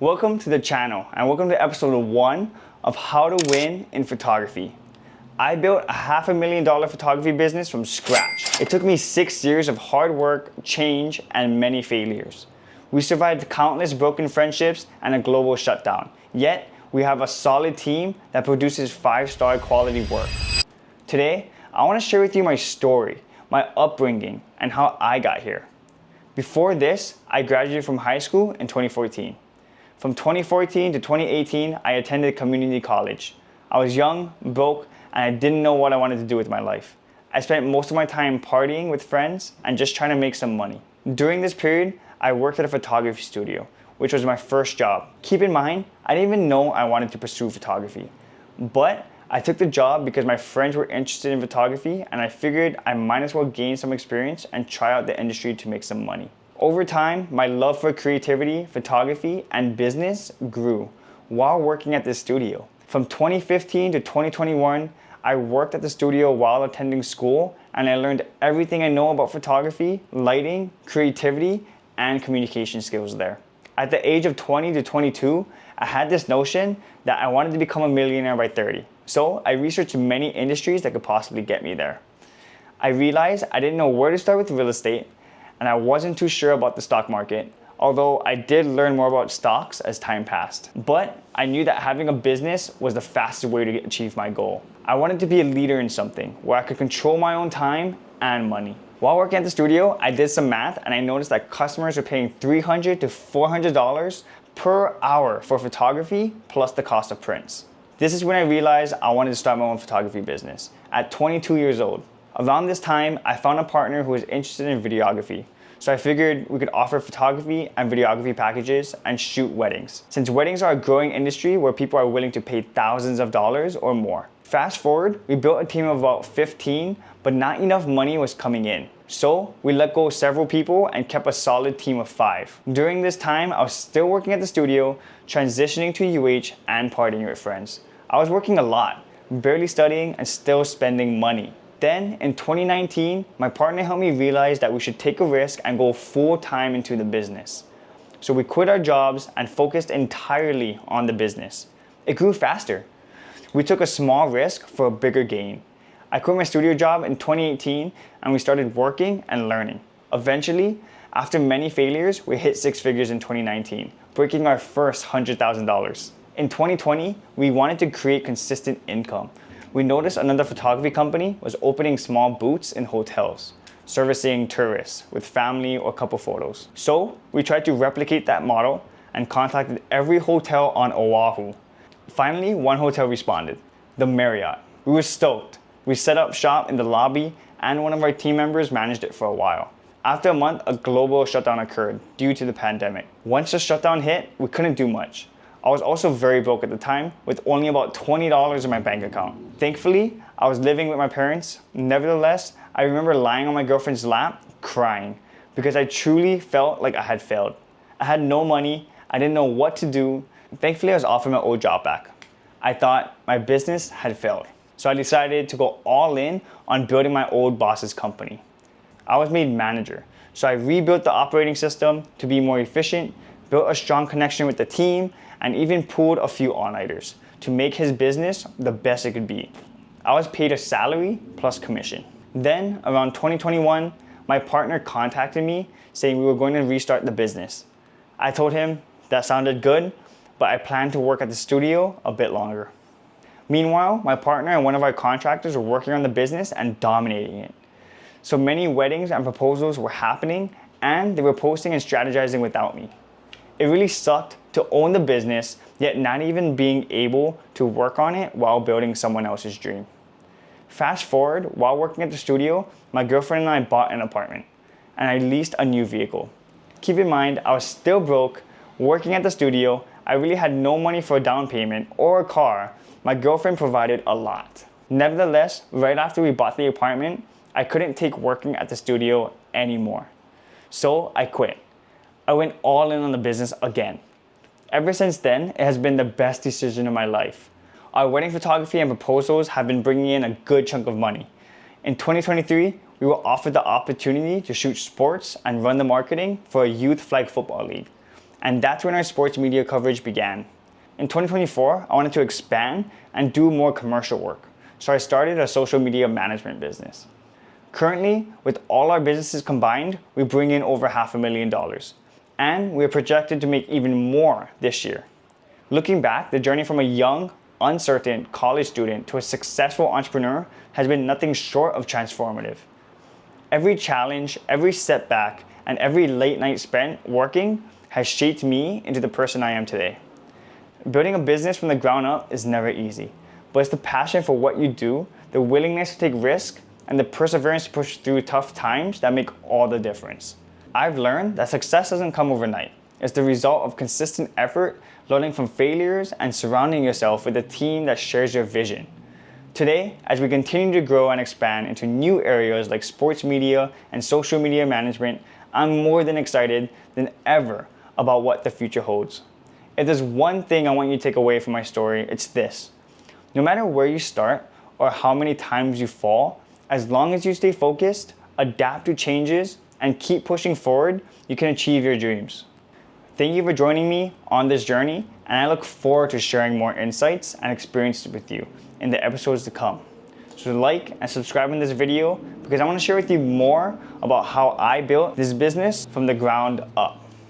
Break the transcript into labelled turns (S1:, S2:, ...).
S1: Welcome to the channel and welcome to episode 1 of How to Win in Photography. I built a $500,000 photography business from scratch. It took me 6 years of hard work, change, and many failures. We survived countless broken friendships and a global shutdown. Yet, we have a solid team that produces 5-star quality work. Today, I want to share with you my story, my upbringing, and how I got here. Before this, I graduated from high school in 2014. From 2014 to 2018, I attended community college. I was young, broke, and I didn't know what I wanted to do with my life. I spent most of my time partying with friends and just trying to make some money. During this period, I worked at a photography studio, which was my first job. Keep in mind, I didn't even know I wanted to pursue photography. But I took the job because my friends were interested in photography and I figured I might as well gain some experience and try out the industry to make some money. Over time, my love for creativity, photography, and business grew while working at this studio. From 2015 to 2021, I worked at the studio while attending school, and I learned everything I know about photography, lighting, creativity, and communication skills there. At the age of 20 to 22, I had this notion that I wanted to become a millionaire by 30. So I researched many industries that could possibly get me there. I realized I didn't know where to start with real estate, and I wasn't too sure about the stock market, although I did learn more about stocks as time passed. But I knew that having a business was the fastest way to achieve my goal. I wanted to be a leader in something where I could control my own time and money. While working at the studio, I did some math and I noticed that customers were paying $300 to $400 per hour for photography plus the cost of prints. This is when I realized I wanted to start my own photography business at 22 years old. Around this time, I found a partner who was interested in videography. So I figured we could offer photography and videography packages and shoot weddings. Since weddings are a growing industry where people are willing to pay thousands of dollars or more. Fast forward, we built a team of about 15, but not enough money was coming in. So we let go of several people and kept a solid team of 5. During this time, I was still working at the studio, transitioning to UH and partying with friends. I was working a lot, barely studying and still spending money. Then, in 2019, my partner helped me realize that we should take a risk and go full-time into the business. So we quit our jobs and focused entirely on the business. It grew faster. We took a small risk for a bigger gain. I quit my studio job in 2018 and we started working and learning. Eventually, after many failures, we hit 6 figures in 2019, breaking our first $100,000. In 2020, we wanted to create consistent income. We noticed another photography company was opening small booths in hotels, servicing tourists with family or couple photos. So we tried to replicate that model and contacted every hotel on Oahu. Finally, one hotel responded, the Marriott. We were stoked. We set up shop in the lobby and one of our team members managed it for a while. After a month, a global shutdown occurred due to the pandemic. Once the shutdown hit, we couldn't do much. I was also very broke at the time with only about $20 in my bank account. Thankfully, I was living with my parents. Nevertheless, I remember lying on my girlfriend's lap crying because I truly felt like I had failed. I had no money, I didn't know what to do. Thankfully, I was offered my old job back. I thought my business had failed. So I decided to go all in on building my old boss's company. I was made manager. So I rebuilt the operating system to be more efficient, built a strong connection with the team, and even pulled a few all-nighters to make his business the best it could be. I was paid a salary plus commission. Then, around 2021, my partner contacted me saying we were going to restart the business. I told him that sounded good, but I planned to work at the studio a bit longer. Meanwhile, my partner and one of our contractors were working on the business and dominating it. So many weddings and proposals were happening, and they were posting and strategizing without me. It really sucked to own the business, yet not even being able to work on it while building someone else's dream. Fast forward, while working at the studio, my girlfriend and I bought an apartment, and I leased a new vehicle. Keep in mind, I was still broke, working at the studio, I really had no money for a down payment or a car. My girlfriend provided a lot. Nevertheless, right after we bought the apartment, I couldn't take working at the studio anymore. So I quit. I went all in on the business again. Ever since then, it has been the best decision of my life. Our wedding photography and proposals have been bringing in a good chunk of money. In 2023, we were offered the opportunity to shoot sports and run the marketing for a youth flag football league. And that's when our sports media coverage began. In 2024, I wanted to expand and do more commercial work, so I started a social media management business. Currently, with all our businesses combined, we bring in over $500,000, and we are projected to make even more this year. Looking back, the journey from a young, uncertain college student to a successful entrepreneur has been nothing short of transformative. Every challenge, every setback, and every late night spent working has shaped me into the person I am today. Building a business from the ground up is never easy, but it's the passion for what you do, the willingness to take risks, and the perseverance to push through tough times that make all the difference. I've learned that success doesn't come overnight. It's the result of consistent effort, learning from failures, and surrounding yourself with a team that shares your vision. Today, as we continue to grow and expand into new areas like sports media and social media management, I'm more than excited than ever about what the future holds. If there's one thing I want you to take away from my story, it's this. No matter where you start or how many times you fall, as long as you stay focused, adapt to changes, and keep pushing forward, you can achieve your dreams. Thank you for joining me on this journey, and I look forward to sharing more insights and experiences with you in the episodes to come. So like and subscribe in this video because I want to share with you more about how I built this business from the ground up.